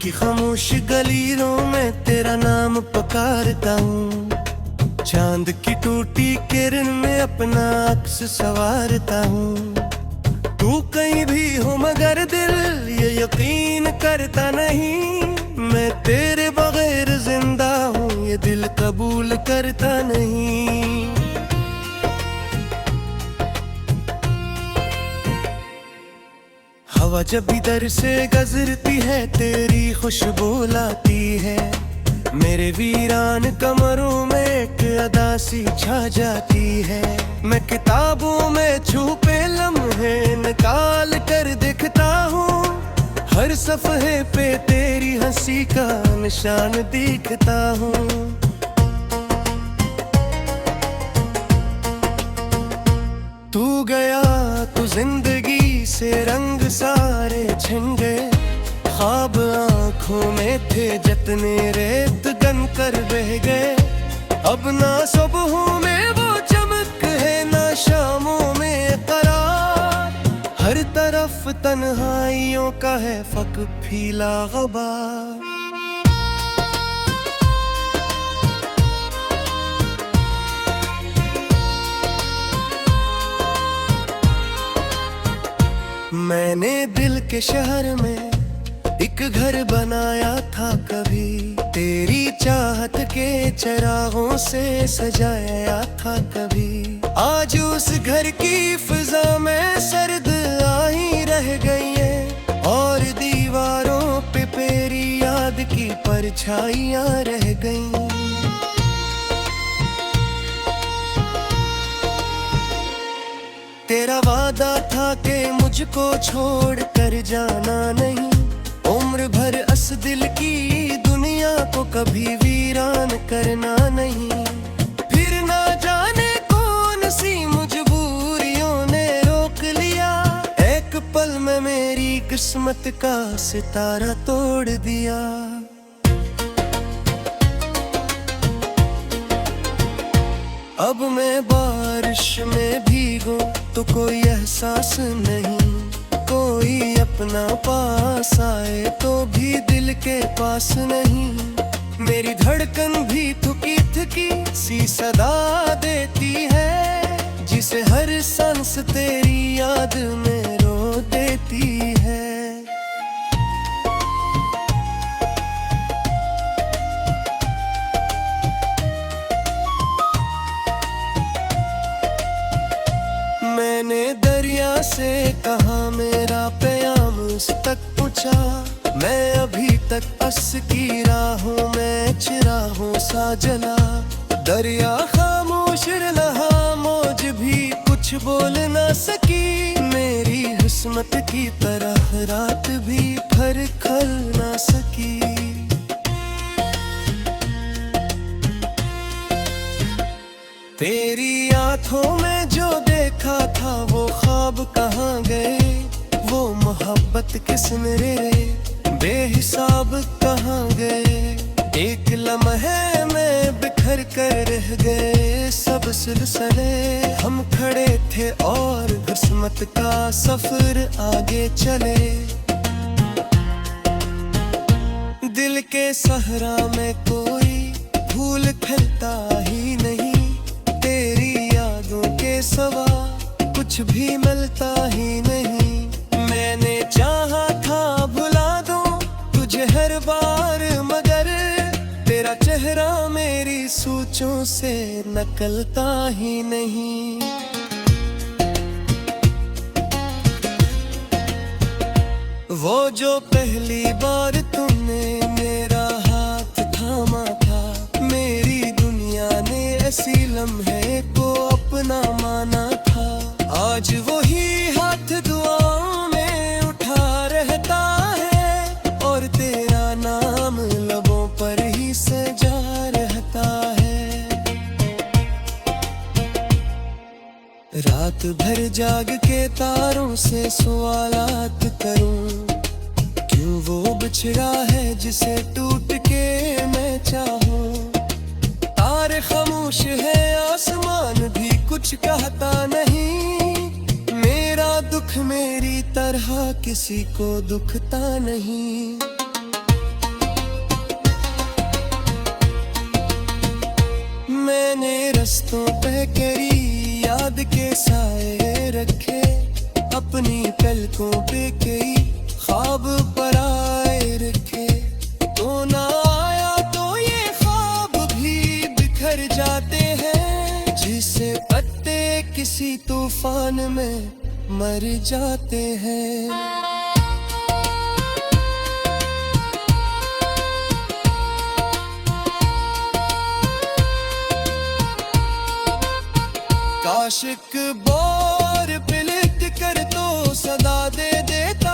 की खामोश गलियों में तेरा नाम पुकारता हूँ। चांद की टूटी किरण में अपना अक्स संवारता हूँ। तू कहीं भी हो मगर दिल ये यकीन करता नहीं, मैं तेरे बगैर जिंदा हूँ ये दिल कबूल करता नहीं। हवा जब इधर से गुजरती है तेरी खुशबू लाती है, मेरे वीरान कमरों में एक अदासी छा जाती है। मैं किताबों में छुपे लम्हे निकाल कर देखता हूँ, हर सफ़हे पे तेरी हंसी का निशान दिखता हूँ। तू गया तो जिंदगी से रंग सारे छिन गए, ख्वाब आँखों में थे जितने रेत गन कर बह गए। अब ना सुबहों में वो चमक है ना शामों में करार, हर तरफ तन्हाइयों का है फक फीला ग़बार। मैंने दिल के शहर में एक घर बनाया था कभी, तेरी चाहत के चिरागों से सजाया था कभी। आज उस घर की फिजा में सर्द आही रह गई है, और दीवारों पे तेरी याद की परछाइयां रह गई। तेरा वादा था कि मुझको छोड़ कर जाना नहीं, उम्र भर अस दिल की दुनिया को कभी वीरान करना नहीं। फिर ना जाने कौन सी मजबूरियों ने रोक लिया, एक पल में मेरी किस्मत का सितारा तोड़ दिया। अब मैं बारिश में भीगूं तो कोई एहसास नहीं, कोई अपना पास आए तो भी दिल के पास नहीं। मेरी धड़कन भी थकी थकी सी सदा देती है, जिसे हर सांस तेरी याद में रो देती है। मैंने दरिया से कहा मेरा प्याम उस तक पहुँचा, मैं अभी तक अस की राहों में चिराहों सा जला। दरिया खामोश रहा, मौज भी कुछ बोल ना सकी, मेरी किस्मत की तरह रात भी भर खल ना सकी। तेरी आँखों में जो देखा था वो ख्वाब कहाँ गए, वो मोहब्बत किसने बेहिसाब कहाँ गए। एक लम्हे में बिखर कर रह गए सब सिलसिले, हम खड़े थे और किस्मत का सफर आगे चले। दिल के सहरा में कोई फूल खिलता ही नहीं, तेरी यादों के सिवा कुछ भी मिलता ही नहीं। मैंने चाहा था भुला दूं तुझे हर बार, मगर तेरा चेहरा मेरी सोचों से निकलता ही नहीं। वो जो पहली बार तुमने मेरा हाथ थामा था, मेरी दुनिया ने ऐसी लम्हे को अपना माना था। आज वही हाथ दुआओं में उठा रहता है, और तेरा नाम लबों पर ही सजा रहता है। रात भर जाग के तारों से सवालात करूं, क्यों वो बिछड़ा है जिसे टूट के मैं चाहूं। तारे खामोश है, आसमान भी कुछ कहता नहीं, मेरा दुख मेरी तरह किसी को दुखता नहीं। मैंने रस्तों पे कई याद के साए रखे, अपनी पलकों पे कई ख्वाब पर आए रखे। तो ना आया तो ये ख्वाब भी बिखर जाते हैं, जिसे पत्ते किसी तूफान में मर जाते हैं। आशिक बोर पिलट कर तो सदा दे देता,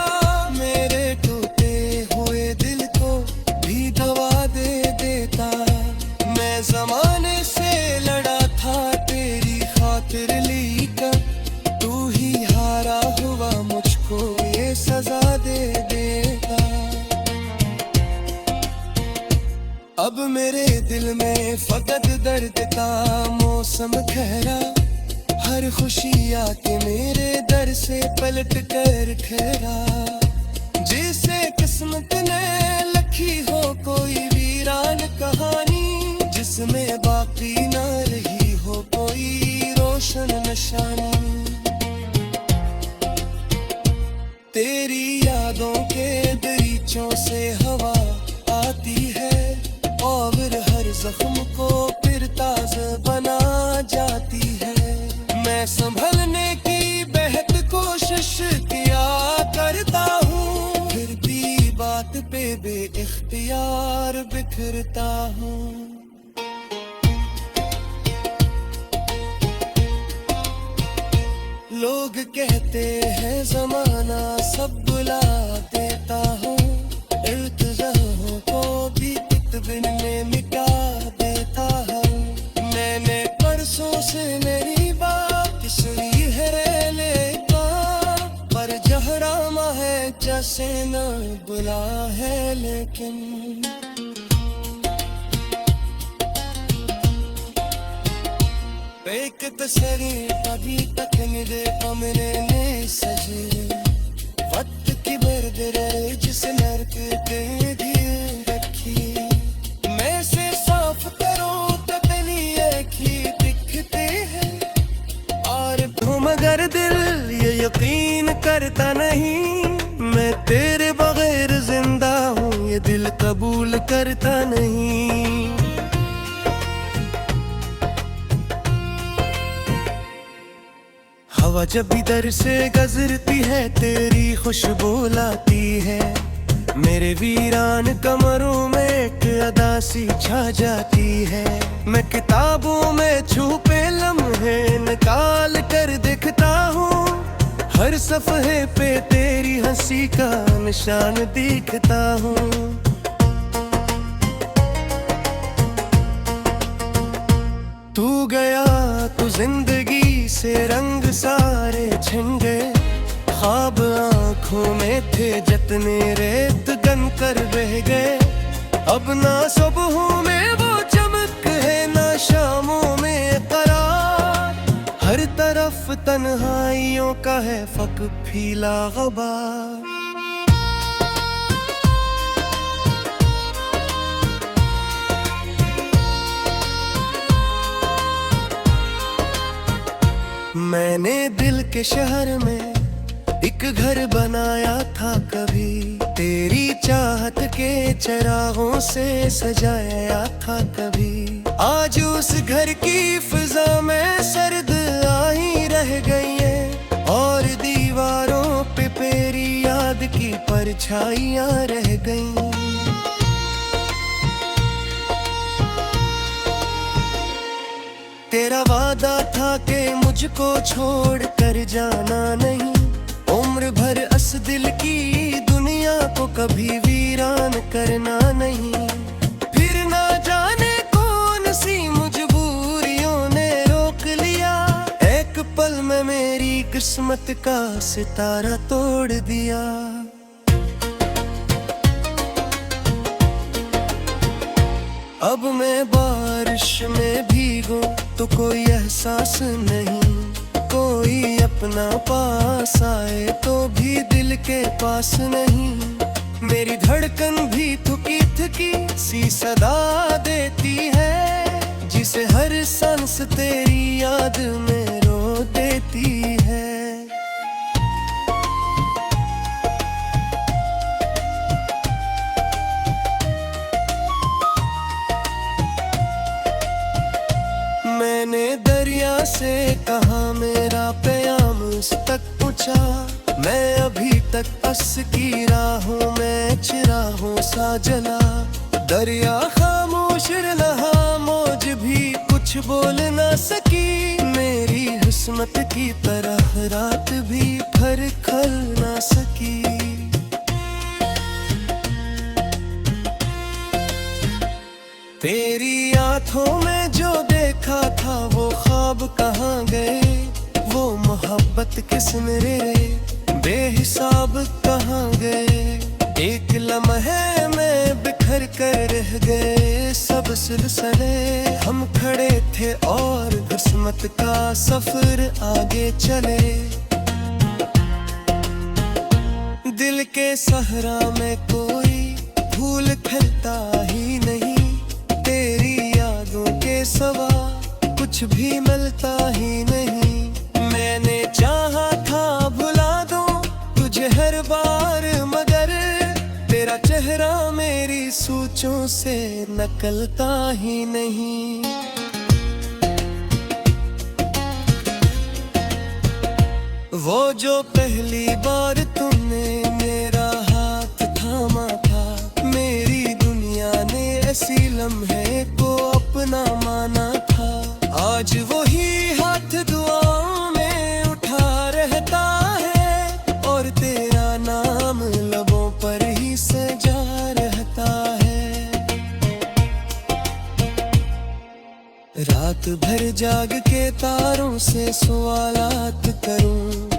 मेरे टूटे हुए दिल को भी दवा दे देता। मैं जमाने से लड़ा था तेरी खातिर लेकर, तू ही हारा हुआ मुझको ये सजा दे देता। अब मेरे दिल में फकत दर्द का मौसम ठहरा, हर खुशी आके मेरे दर से पलट कर ठहरा। जिसे किस्मत ने लिखी हो कोई वीरान कहानी, जिसमें बाकी ना रही हो कोई रोशन निशानी। तेरी यादों के दरीचों से हवा आती है, और हर जख्म को फिर ताज़ा बना जाती है। मैं संभलने की बेहद कोशिश किया करता हूँ, फिर भी बात पे बेइख्तियार बिखरता हूँ। लोग कहते हैं जमाना सब बुला देता हूँ, इल्तिजामों को भी कितबिन में मिटा देता हूँ। मैंने परसों से मेरी बात सुनी है लेका, पर जहरामा है जैसे न बुला है लेकिन। एक तसरी अभी तक निदे अमरे ने सजे, वक्त की बर्द रहे जिस नर्क दे दी रखी। मैं से साफ करो तकनी की दिखते हैं, और मगर दिल ये यकीन करता नहीं, मैं तेरे बगैर जिंदा हूँ ये दिल कबूल करता नहीं। हवा जब इधर से गुजरती है तेरी खुशबू लाती है, मेरे वीरान कमरों में एक अदासी छा जाती है। मैं किताबों में छुपे लम्हे निकाल कर देखता हूँ, हर सफ़हे पे तेरी हंसी का निशान दिखता हूँ। तू गया तो जिंदगी से रंग सारे छिन गए, ख्वाब आँखों में थे जितने रेत गन कर बह गए। अब ना सुबहों में वो चमक है ना शामों में करार, हर तरफ तन्हाइयों का है फक फीला गबार। मैंने दिल के शहर में एक घर बनाया था कभी, तेरी चाहत के चिरागों से सजाया था कभी। आज उस घर की फिजा में सर्द आई रह गई है, और दीवारों पे तेरी याद की परछाइयां रह गई। तेरा वादा था कि मुझको छोड़ कर जाना नहीं, उम्र भर अस दिल की दुनिया को कभी वीरान करना नहीं। फिर ना जाने कौन सी मजबूरियों ने रोक लिया, एक पल में मेरी किस्मत का सितारा तोड़ दिया। अब मैं बारिश में भीगूं तो कोई एहसास नहीं, कोई अपना पास आए तो भी दिल के पास नहीं। मेरी धड़कन भी थकी थकी सी सदा देती है, खुशी से हर सांस तेरी याद में रो देती है। मैंने दरिया से कहा मेरा प्याम उस तक पहुंचा, मैं अभी तक अस की राहों में चिराहों सा जला। दरिया खामोश रहा, मौज भी कुछ बोल ना सकी, मेरी किस्मत की तरह रात भी फर खल ना सकी। तेरी आंखों में जो देखा था वो ख्वाब कहाँ गए, वो मोहब्बत किस्म रे बेहिसाब कहाँ गए। एक लम्हे में बिखर कर रह गए सब सिलसिले, हम खड़े थे और किस्मत का सफर आगे चले। दिल के सहरा में कोई फूल खिलता ही नहीं, तेरी यादों के सिवा कुछ भी मिलता ही नहीं। मैंने चाहा था भुला दूं तुझे हर बार, मगर तेरा चेहरा मेरी सोचों से निकलता ही नहीं। वो जो पहली बार तुमने मेरा हाथ थामा था, मेरी दुनिया ने ऐसी लम्हे को अपना माना था। आज वही हाथ दुआओं में उठा रहता है, और तेरा नाम लबों पर ही सजा रहता है। रात भर जाग के तारों से सवालात करूं,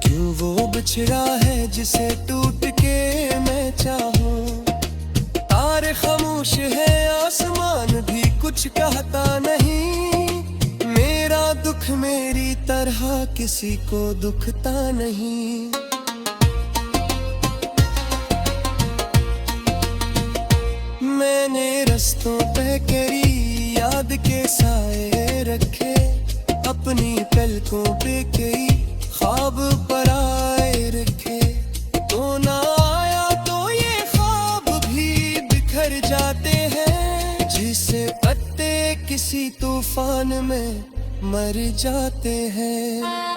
क्यों वो बिछड़ा है जिसे टूट के मैं चाहूं। तारे खामोश है, आसमान भी कुछ कहता नहीं, मेरा दुख मेरी तरह किसी को दुखता नहीं। मैंने रस्तों पे करी याद के साए रखे, अपनी पलकों पे कई ख्वाब पराए रखे। तो ना आया तो ये ख्वाब भी बिखर जाते हैं, जिसे पत्ते किसी तूफान में मर जाते हैं।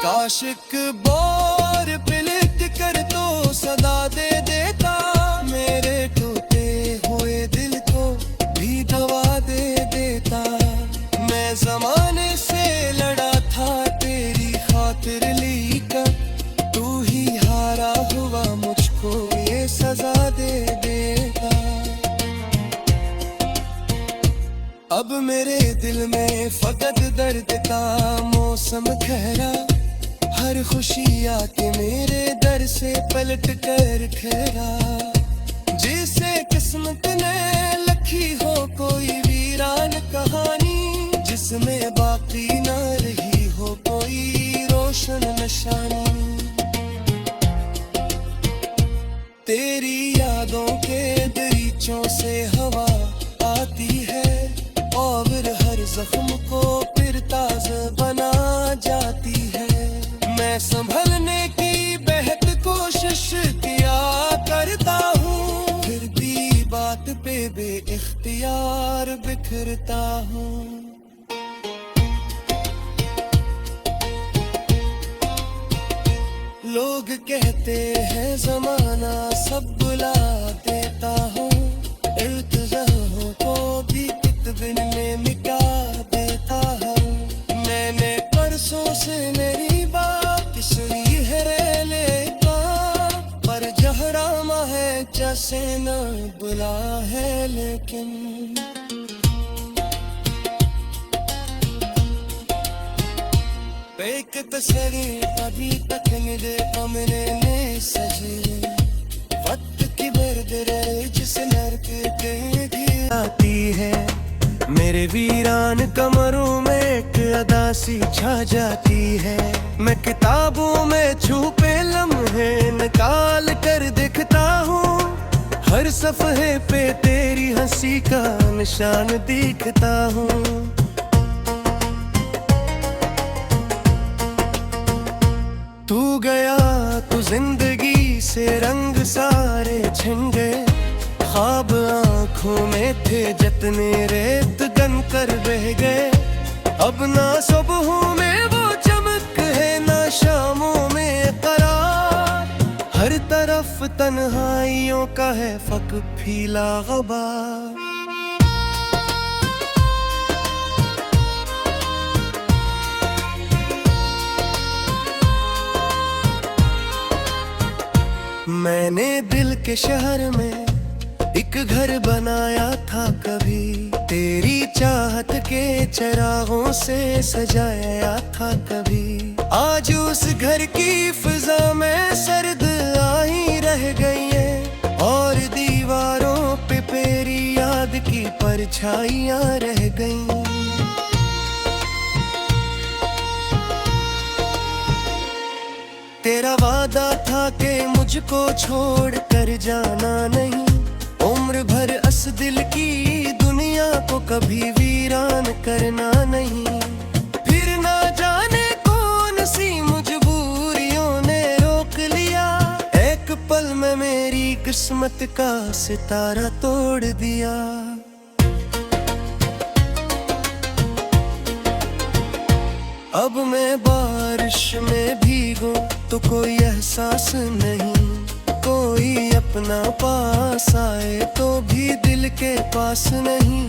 काशिक बोर पिलट कर तो सदा दे देता, मेरे टूटे हुए दिल को भी दवा दे देता। मैं जमाने से लड़ा था तेरी खातिर लेकर, तू ही हारा हुआ मुझको ये सजा दे देगा। अब मेरे दिल में फकत दर्द का मौसम ठहरा, हर खुशी आके मेरे दर से पलट कर ठहरा। जिसे किस्मत ने लिखी हो कोई वीरान कहानी, जिसमें बाकी न रही हो कोई रोशन निशानी। तेरी यादों के दरीचों से हवा आती है, और हर जख्म को फिर ताज़ा बना जाती है। मैं संभलने की बेहद कोशिश किया करता हूँ, फिर भी बात पे बेइख्तियार बिखरता हूँ। लोग कहते हैं जमाना सब बुला देता हूँ, इल्तिजाओं को भी कितबिन में मिटा देता हूँ। मैंने परसों से मेरी बात सुनी है रेलेगा, पर जहरामा है जैसे न बुला है। लेकिन एक तस्वीर अभी तक मेरे कमरे में सजी, वक्त की बर्दरे जिस नर्क के आती है, मेरे वीरान कमरों में एक अदासी छा जाती है। मैं किताबों में छुपे लम्हे निकाल कर देखता हूँ, हर सफ़े पे तेरी हंसी का निशान दिखता हूँ। तू गया तो जिंदगी से रंग सारे छिन गए, ख्वाब आँखों में थे जितने रेत गन कर बह गए। अब ना सुबहों में वो चमक है ना शामों में करार, हर तरफ तन्हाइयों का है फक फीला ग़बार। मैंने दिल के शहर में एक घर बनाया था कभी, तेरी चाहत के चिरागों से सजाया था कभी। आज उस घर की फिजा में सर्द आई रह गई है, और दीवारों पे तेरी याद की परछाइयां रह गई। तेरा वादा था कि मुझको छोड़ कर जाना नहीं, उम्र भर अस दिल की दुनिया को कभी वीरान करना नहीं। फिर ना जाने कौन सी मजबूरियों ने रोक लिया, एक पल में मेरी किस्मत का सितारा तोड़ दिया। अब मैं बारिश में भीगूं तो कोई एहसास नहीं, कोई अपना पास आए तो भी दिल के पास नहीं।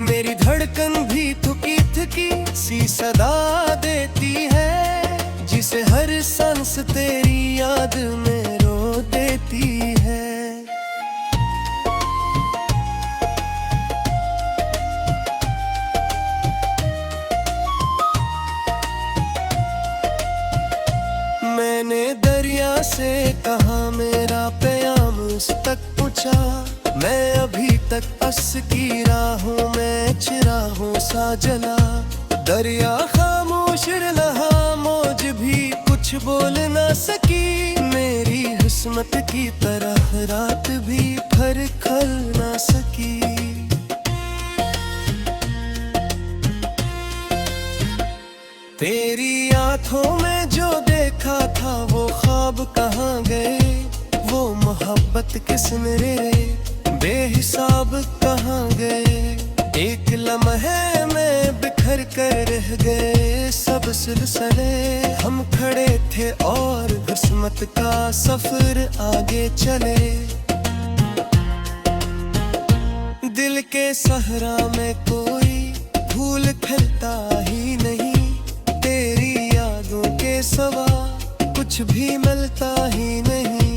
मेरी धड़कन भी थकी थकी सी सदा देती है, जिसे हर सांस तेरी याद में रो देती है। मैंने दरिया से कहा मेरा प्याम उस तक पहुँचा, मैं अभी तक अस की राहों में चिराहों सा जला। दरिया खामोश रहा, मौज भी कुछ बोल ना सकी, मेरी किस्मत की तरह रात भी भर खल ना सकी। तेरी आंखों में जो देखा था वो ख्वाब कहाँ गए, वो मोहब्बत किसने रे बेहिसाब कहाँ गए। एक लम्हे में बिखर कर रह गए सब सिलसिले, हम खड़े थे और किस्मत का सफर आगे चले। दिल के सहरा में कोई फूल खिलता ही नहीं, तेरी यादों के सवा कुछ भी मिलता ही नहीं।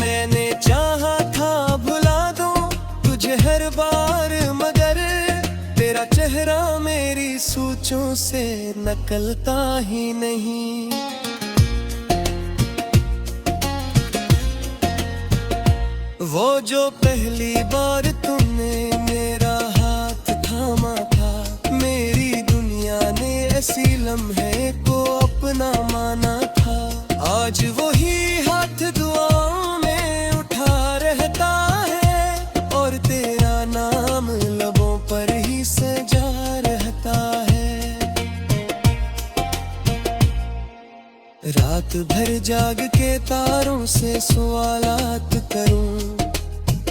मैंने चाहा था भुला दूं तुझे हर बार, मगर तेरा चेहरा मेरी सोचों से निकलता ही नहीं। वो जो पहली बार तुमने मेरा हाथ थामा था, मेरी दुनिया ने ऐसी लम्हे को अपना माना था। आज वही हाथ दुआओं में उठा रहता है, और तेरा नाम लबों पर ही सजा रहता है। रात भर जाग के तारों से सवालात करूं,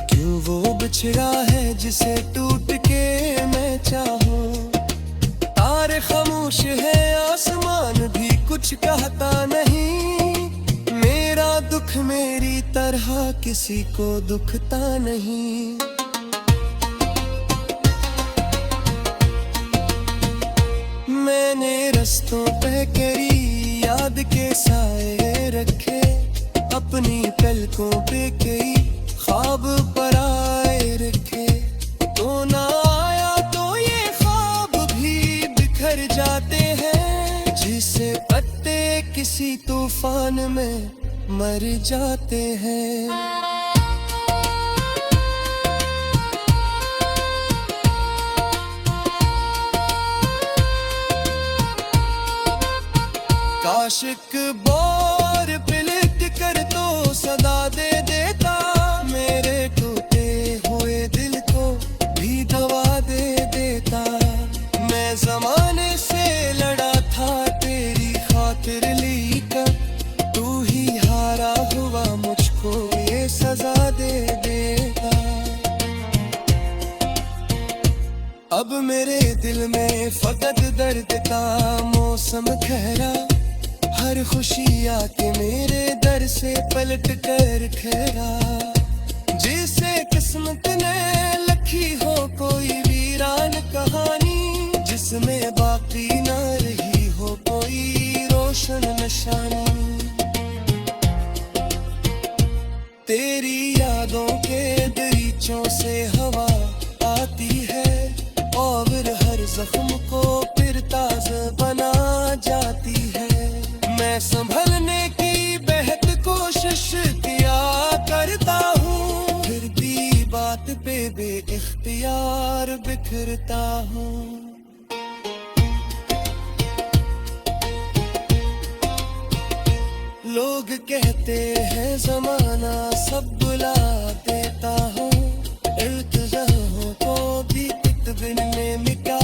क्यों वो बिछड़ा है जिसे टूट के मैं चाहूं। तारे खामोश है, आसमान भी कुछ कहता नहीं, मेरा दुख मेरी तरह किसी को दुखता नहीं। मैंने रस्तों पे करी याद के साए रखे, अपनी पलकों पे कई ख्वाब पराए रखे। तो ना आया तो ये ख्वाब भी बिखर जाते हैं, जिसे पत्ते किसी तूफान में मर जाते हैं। आशिक बोर पिलट कर तो सदा दे देता, मेरे टूटे हुए दिल को भी दवा दे देता। मैं जमाने से लड़ा था तेरी खातिर लेकर, तू ही हारा हुआ मुझको ये सजा दे देगा। अब मेरे दिल में फकत दर्द का मौसम ठहरा, हर खुशी आके मेरे दर से पलट कर ठहरा। जिसे किस्मत ने लिखी हो कोई वीरान कहानी, जिसमें बाकी न रही हो कोई रोशन निशानी। तेरी यादों के दरीचों से हवा आती है, और हर जख्म को फिर ताज़ा बना जाती है। मैं संभलने की बेहद कोशिश किया करता हूँ, फिर भी बात पे बेइख्तियार बिखरता हूँ। लोग कहते हैं जमाना सब बुला देता हूँ, इल्तिज़ामों को भी एक दिन में मिटा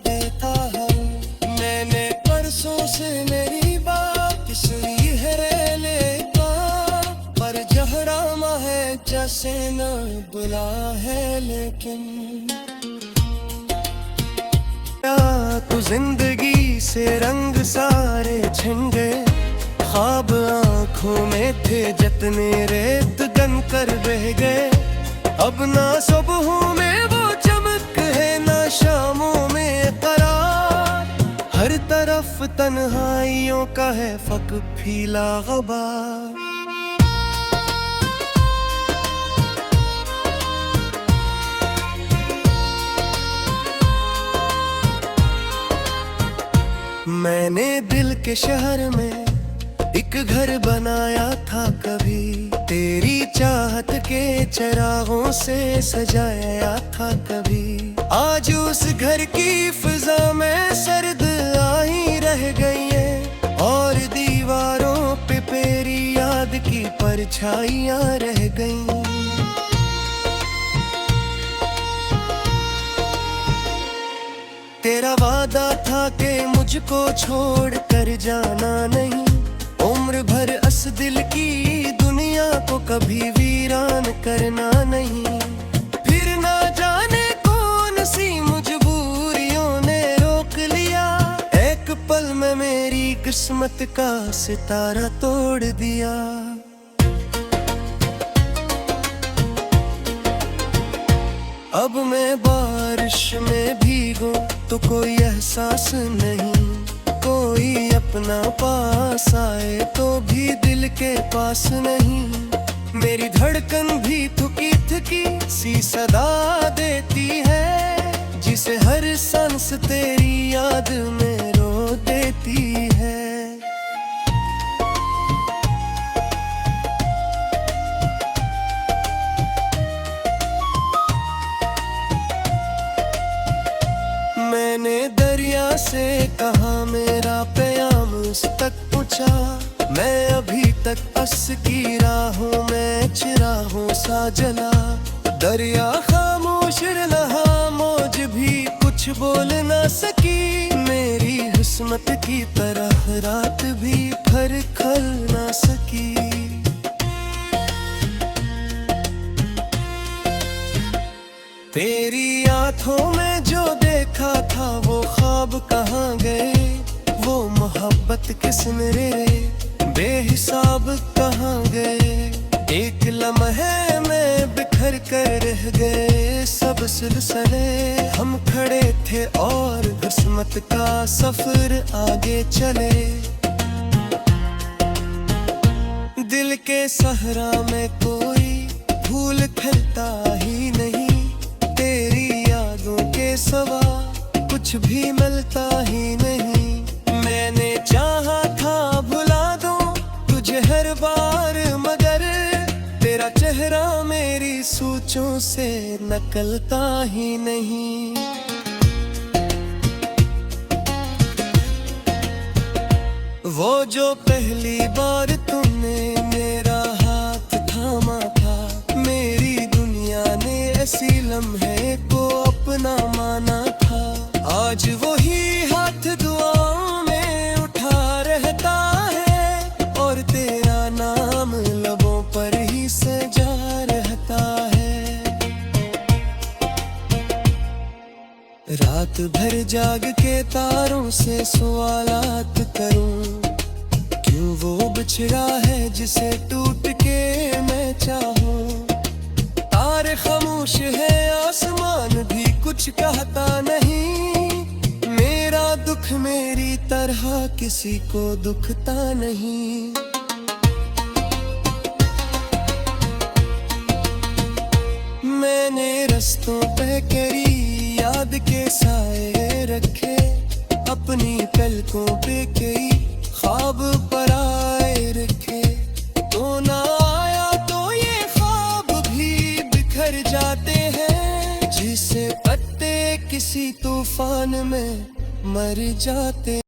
देता हूँ। मैंने परसों से मेरी बात सुनी है रेले का, पर जहरामा है जैसे न बुला है। लेकिन तू जिंदगी से रंग सारे छिन गए, ख्वाब आँखों में थे जितने रेत गन कर बह गए। अब ना सुबहों में वो चमक है ना शामों में करार, हर तरफ तन्हाइयों का है फक फीला गबार। मैंने दिल के शहर में एक घर बनाया था कभी, तेरी चाहत के चिरागों से सजाया था कभी। आज उस घर की फिजा में सर्द आई रह गई है, और दीवारों पे तेरी याद की परछाइयां रह गई। तेरा वादा था कि मुझको छोड़ कर जाना नहीं, उम्र भर अस दिल की दुनिया को कभी वीरान करना नहीं। फिर ना जाने कौन सी मजबूरियों ने रोक लिया, एक पल में मेरी किस्मत का सितारा तोड़ दिया। अब मैं बारिश में भीगूं तो कोई एहसास नहीं, कोई अपना पास आए तो भी दिल के पास नहीं। मेरी धड़कन भी थकी थकी सी सदा देती है, जिसे हर सांस तेरी याद में रो देती है। मैंने दरिया से कहा मेरा प्याम उस तक पहुँचा, मैं अभी तक अस की राहों में चिराहों सा जला। दरिया खामोश रहा, मौज भी कुछ बोल ना सकी, मेरी किस्मत की तरह रात भी फर खल ना सकी। तेरी आँखों में जो देखा था वो ख्वाब कहाँ गए, वो मोहब्बत के सिमरे बेहिसाब कहाँ गए। एक लम्हे में बिखर कर रह गए सब सिलसिले, हम खड़े थे और किस्मत का सफर आगे चले। दिल के सहरा में कोई फूल खिलता ही नहीं, तेरी यादों के सवा कुछ भी मिलता ही नहीं। मैंने चाहा था भुला दूं तुझे हर बार, मगर तेरा चेहरा मेरी सोचों से निकलता ही नहीं। वो जो पहली बार तुमने मेरा हाथ थामा था, मेरी दुनिया ने ऐसी लम्हे को अपना माना था। आज वही हाथ दुआओं में उठा रहता है और तेरा नाम लबों पर ही सजा रहता है। रात भर जाग के तारों से सवालात करूं, क्यों वो बिछड़ा है जिसे टूट के मैं चाहूं। तारे खामोश है, आसमान भी कुछ कहता नहीं, मेरा दुख मेरी तरह किसी को दुखता नहीं। मैंने रस्तों पे करी याद के साए रखे, अपनी पलकों पे कई ख्वाब पराए रखे। तो ना आया तो ये ख्वाब भी बिखर जाते हैं, जिसे पत्ते किसी तूफान में मर जाते।